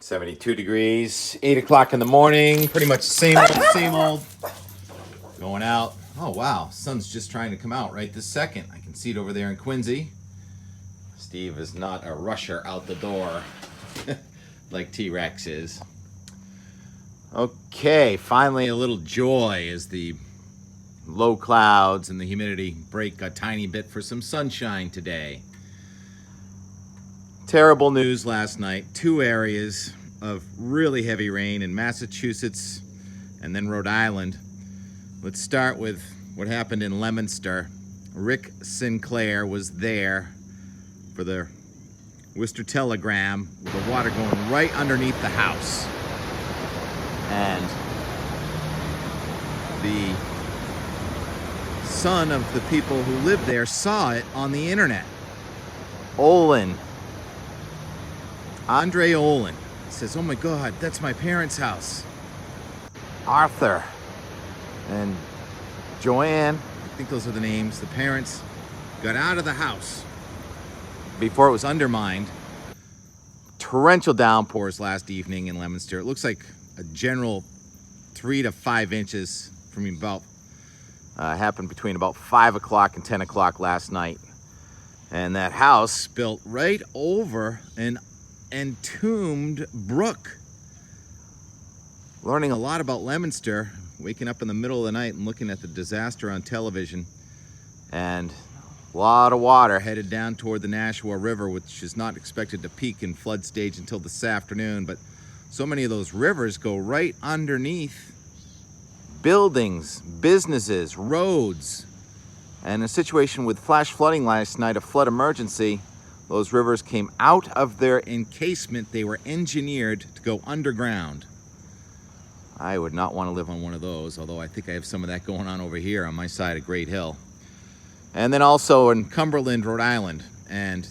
72 degrees, 8 o'clock in the morning, pretty much same old. Going out. Oh, wow. Sun's just trying to come out right this second. I can see it over there in Quincy. Steve is not a rusher out the door like T-Rex is. Okay, finally a little joy as the low clouds and the humidity break a tiny bit for some sunshine today. Terrible news last night. 2 areas of really heavy rain in Massachusetts and then Rhode Island. Let's start with what happened in Leominster. Rick Sinclair was there for the Worcester Telegram with the water going right underneath the house. And the son of the people who lived there saw it on the internet. Olin, Andre Olin, says, "Oh my God, that's my parents' house." Arthur and Joanne, I think those are the names, the parents got out of the house before it was undermined. Torrential downpours last evening in Leominster. It looks like a general 3 to 5 inches from about, happened between about 5 o'clock and 10 o'clock last night. And that house built right over an entombed brook. Learning a lot about Leominster, waking up in the middle of the night and looking at the disaster on television, and a lot of water headed down toward the Nashua River, which is not expected to peak in flood stage until this afternoon, but so many of those rivers go right underneath buildings, businesses, roads. And a situation with flash flooding last night, a flood emergency, those rivers came out of their encasement. They were engineered to go underground. I would not want to live on one of those, although I think I have some of that going on over here on my side of Great Hill. And then also in Cumberland, Rhode Island, and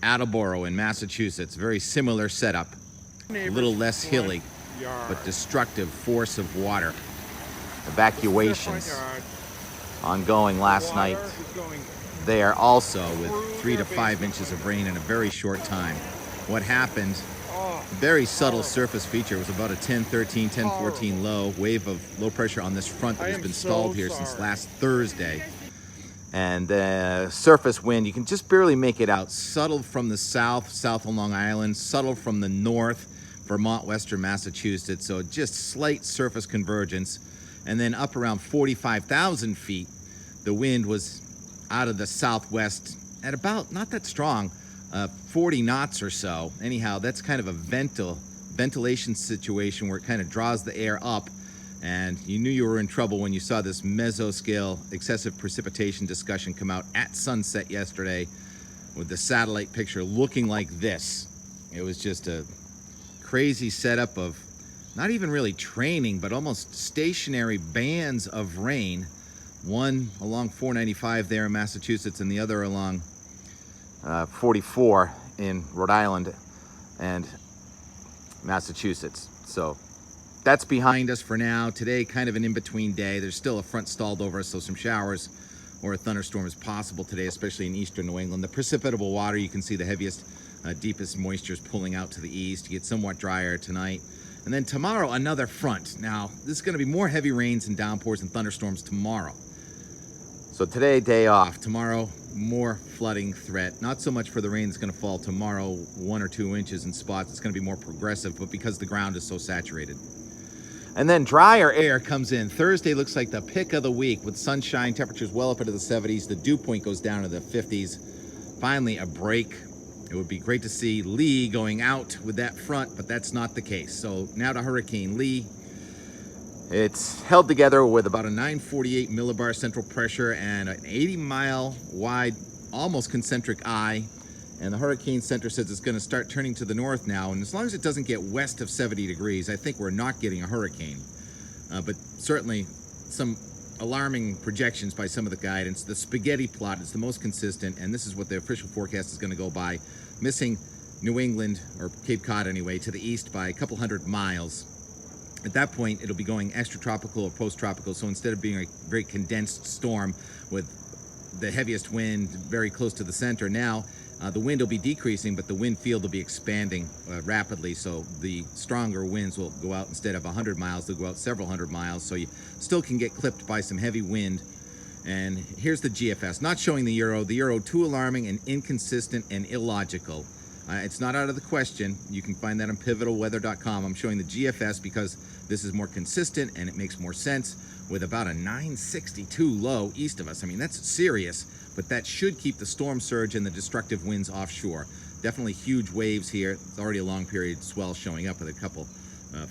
Attleboro in Massachusetts, very similar setup. A little less hilly, but destructive force of water. Evacuations ongoing last night there also with 3 to 5 inches of rain in a very short time. What happened, very subtle surface feature, was about a 10-13, 10-14 low, wave of low pressure on this front that has been stalled here since last Thursday. And surface wind, you can just barely make it out. Subtle from the south on Long Island, subtle from the north, Vermont, Western Massachusetts. So just slight surface convergence. And then up around 45,000 feet, the wind was out of the southwest at about, not that strong, 40 knots or so. Anyhow, that's kind of a ventilation situation where it kind of draws the air up. And you knew you were in trouble when you saw this mesoscale excessive precipitation discussion come out at sunset yesterday with the satellite picture looking like this. It was just a crazy setup of not even really training, but almost stationary bands of rain. One along 495 there in Massachusetts and the other along 44 in Rhode Island and Massachusetts. So that's behind us for now. Today, kind of an in-between day. There's still a front stalled over us, so some showers or a thunderstorm is possible today, especially in eastern New England. The precipitable water, you can see the heaviest, deepest moisture is pulling out to the east. You get somewhat drier tonight. And then tomorrow, another front. Now, this is going to be more heavy rains and downpours and thunderstorms tomorrow. So today, day off. Tomorrow, more flooding threat. Not so much for the rain that's going to fall tomorrow, 1 or 2 inches in spots. It's going to be more progressive, but because the ground is so saturated. And then drier air comes in. Thursday looks like the pick of the week with sunshine, temperatures well up into the 70s. The dew point goes down to the 50s. Finally, a break. It would be great to see Lee going out with that front, but that's not the case. So now to Hurricane Lee. It's held together with about a 948 millibar central pressure and an 80-mile wide, almost concentric eye. And the Hurricane Center says it's going to start turning to the north now. And as long as it doesn't get west of 70 degrees, I think we're not getting a hurricane. But certainly some alarming projections by some of the guidance. The spaghetti plot is the most consistent, and this is what the official forecast is going to go by. Missing New England, or Cape Cod anyway, to the east by a couple hundred miles. At that point, it'll be going extratropical or post-tropical. So instead of being a very condensed storm with the heaviest wind very close to the center, now The wind will be decreasing, but the wind field will be expanding rapidly, so the stronger winds will go out. Instead of 100 miles, they'll go out several hundred miles, so you still can get clipped by some heavy wind. And here's the GFS, not showing the Euro too alarming and inconsistent and illogical. It's not out of the question. You can find that on pivotalweather.com. I'm showing the GFS because this is more consistent and it makes more sense, with about a 962 low east of us. I mean, that's serious, but that should keep the storm surge and the destructive winds offshore. Definitely huge waves here. It's already a long period swell showing up with a couple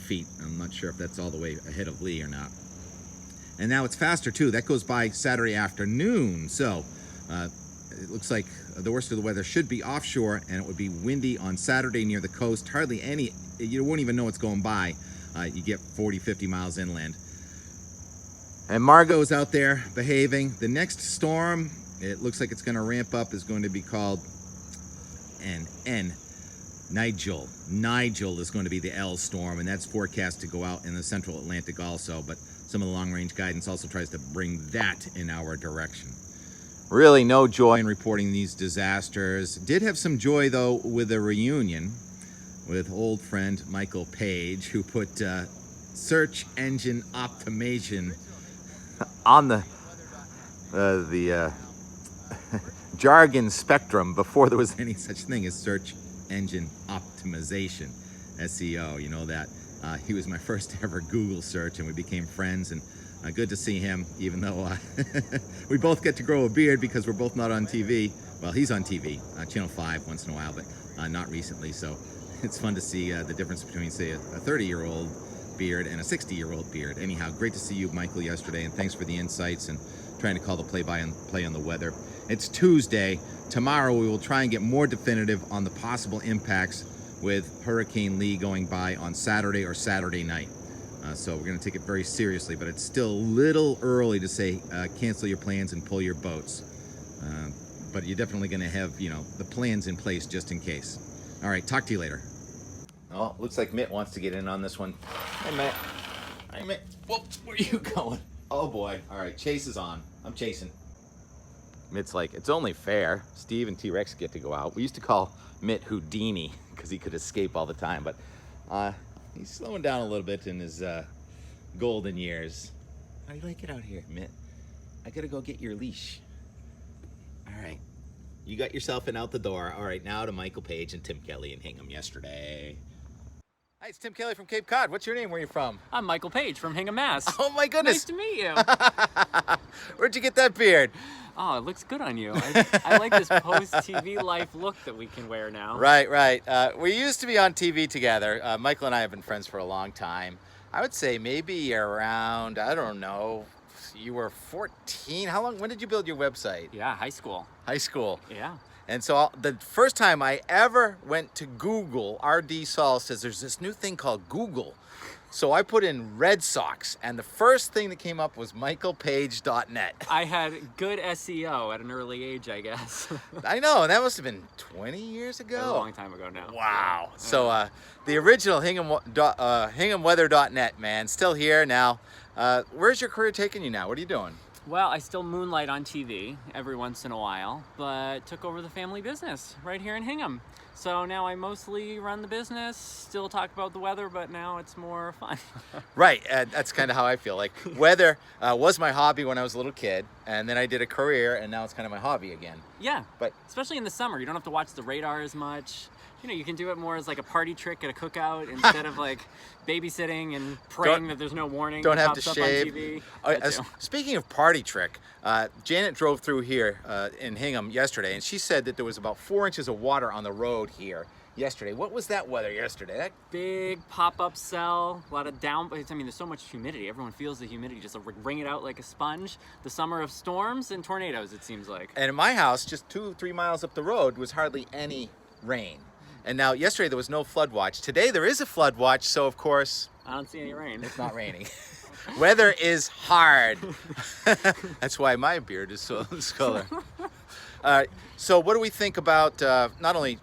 feet. I'm not sure if that's all the way ahead of Lee or not. And now it's faster too. That goes by Saturday afternoon. So it looks like the worst of the weather should be offshore, and it would be windy on Saturday near the coast. Hardly any, you won't even know it's going by. You get 40, 50 miles inland. And Margot's out there behaving. The next storm, it looks like it's going to ramp up, is going to be called Nigel. Nigel is going to be the L storm, and that's forecast to go out in the central Atlantic also, but some of the long-range guidance also tries to bring that in our direction. Really no joy in reporting these disasters. Did have some joy, though, with a reunion with old friend Michael Page, who put search engine optimization on the jargon spectrum before there was any such thing as search engine optimization, SEO. You know that. He was my first ever Google search, and we became friends, and good to see him, even though we both get to grow a beard because we're both not on TV. Well, he's on TV, Channel 5 once in a while, but not recently, so it's fun to see the difference between, say, a 30-year-old beard and a 60-year-old beard. Anyhow, great to see you, Michael, yesterday, and thanks for the insights and trying to call the play on the weather. It's Tuesday. Tomorrow we will try and get more definitive on the possible impacts with Hurricane Lee going by on Saturday or Saturday night. So we're going to take it very seriously, but it's still a little early to say cancel your plans and pull your boats. But you're definitely going to have, the plans in place just in case. All right, talk to you later. Oh, looks like Mitt wants to get in on this one. Hey, Mitt. Hey, Mitt. Whoa, where are you going? Oh, boy. All right, chase is on. I'm chasing. Mitt's like, it's only fair. Steve and T-Rex get to go out. We used to call Mitt Houdini because he could escape all the time, but he's slowing down a little bit in his golden years. How do you like it out here, Mitt? I gotta go get your leash. All right. You got yourself in out the door. All right, now to Michael Page and Tim Kelly in Hingham yesterday. Hi, it's Tim Kelly from Cape Cod. What's your name? Where are you from? I'm Michael Page from Hingham, Mass. Oh my goodness. Nice to meet you. Where'd you get that beard? Oh, it looks good on you. I like this post-TV life look that we can wear now. Right. We used to be on TV together. Michael and I have been friends for a long time. I would say maybe around, I don't know, you were 14. When did you build your website? Yeah, high school. High school. Yeah. And so the first time I ever went to Google, R.D. Saul says there's this new thing called Google. So I put in Red Sox, and the first thing that came up was michaelpage.net. I had good SEO at an early age, I guess. I know, and that must have been 20 years ago. A long time ago now. Wow. So the original HinghamWeather.net, man, still here now. Where's your career taking you now? What are you doing? Well, I still moonlight on TV every once in a while, but took over the family business right here in Hingham. So now I mostly run the business, still talk about the weather, but now it's more fun. Right, that's kind of how I feel. Like weather was my hobby when I was a little kid, and then I did a career, and now it's kind of my hobby again. Yeah, but especially in the summer, you don't have to watch the radar as much. You can do it more as like a party trick at a cookout instead of like babysitting and praying that there's no warning. Don't have to pops shave. Up on TV. Speaking of party trick, Janet drove through here in Hingham yesterday, and she said that there was about 4 inches of water on the road here yesterday. What was that weather yesterday? Big pop-up cell, a lot of there's so much humidity. Everyone feels the humidity, just wring it out like a sponge. The summer of storms and tornadoes, it seems like. And in my house, just 2-3 miles up the road, was hardly any rain. And now, yesterday there was no flood watch. Today there is a flood watch, so of course... I don't see any rain. It's not raining. Weather is hard. That's why my beard is so this color. So what do we think about not only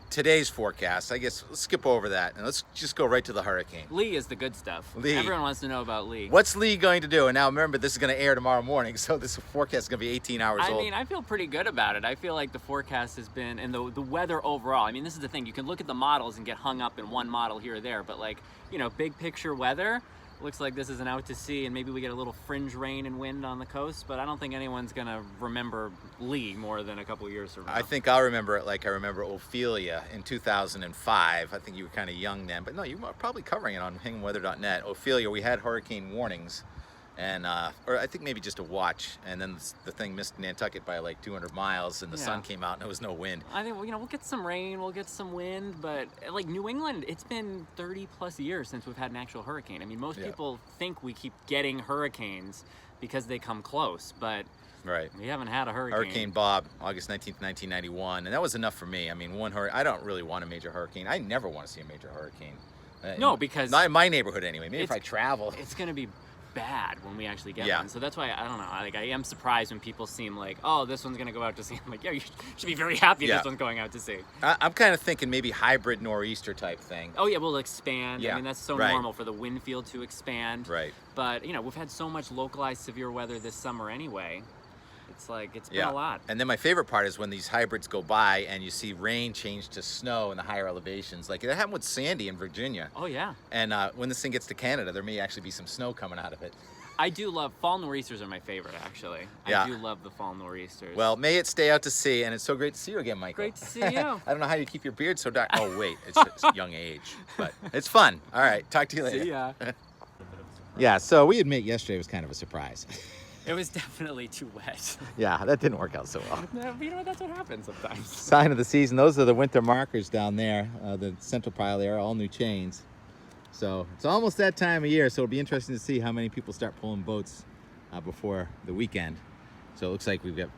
today's forecast. I guess let's skip over that and let's just go right to the hurricane. Lee is the good stuff. Lee. Everyone wants to know about Lee. What's Lee going to do? And now remember, this is going to air tomorrow morning, so this forecast is going to be 18 hours I old. mean, I feel pretty good about it. I feel like the forecast has been, and the weather overall. I mean, this is the thing. You can look at the models and get hung up in one model here or there, but like, you know, big picture weather, looks like this is an out to sea, and maybe we get a little fringe rain and wind on the coast, but I don't think anyone's going to remember Lee more than a couple of years from now. I think I'll remember it like I remember Ophelia in 2005. I think you were kind of young then, but no, you were probably covering it on hinghamweather.net. Ophelia, we had hurricane warnings, and or I think maybe just a watch, and then the thing missed Nantucket by like 200 miles, and the sun came out and there was no wind. I think, you know, we'll get some rain, we'll get some wind, but like New England, it's been 30 plus years since we've had an actual hurricane. I mean, most people think we keep getting hurricanes because they come close, but Right. we haven't had a hurricane. Hurricane Bob, August 19th, 1991, and that was enough for me. I mean, I don't really want a major hurricane. I never want to see a major hurricane. No, because not in my neighborhood anyway. Maybe if I travel. it's going to be bad when we actually get Yeah. one. So that's why, I don't know, like I am surprised when people seem like, oh, this one's going to go out to sea. I'm like, yeah, you should be very happy Yeah. this one's going out to sea. I'm kind of thinking maybe hybrid nor'easter type thing. Oh yeah, we'll expand. Yeah, I mean, that's so right. normal for the wind field to expand. Right. But, you know, we've had so much localized severe weather this summer anyway. It's like, it's been a lot. And then my favorite part is when these hybrids go by and you see rain change to snow in the higher elevations. Like that happened with Sandy in Virginia. Oh yeah. And when this thing gets to Canada, there may actually be some snow coming out of it. I do love, fall nor'easters are my favorite, actually. Yeah. I do love the fall nor'easters. Well, may it stay out to sea, and it's so great to see you again, Michael. Great to see you. I don't know how you keep your beard so dark. Oh, wait, it's young age, but it's fun. All right, talk to you later. See ya. Yeah, so we admit yesterday was kind of a surprise. It was definitely too wet. Yeah, that didn't work out so well. But you know, that's what happens sometimes. Sign of the season, those are the winter markers down there, the central pile there, all new chains. So it's almost that time of year, so it'll be interesting to see how many people start pulling boats before the weekend. So it looks like we've got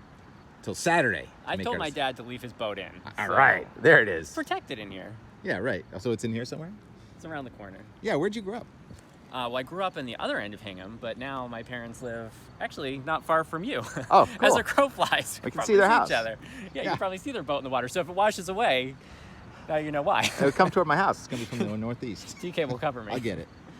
till Saturday. I told my dad to leave his boat in. All so right, there it is. It's protected in here. Yeah, right. So it's in here somewhere? It's around the corner. Yeah, where'd you grow up? Well, I grew up in the other end of Hingham, but now my parents live actually not far from you. Oh, cool. As a crow flies, We can probably see their house. Each other. Yeah, you can probably see their boat in the water. So if it washes away, now you know why. It'll come toward my house. It's going to be from the northeast. TK will cover me. I get it.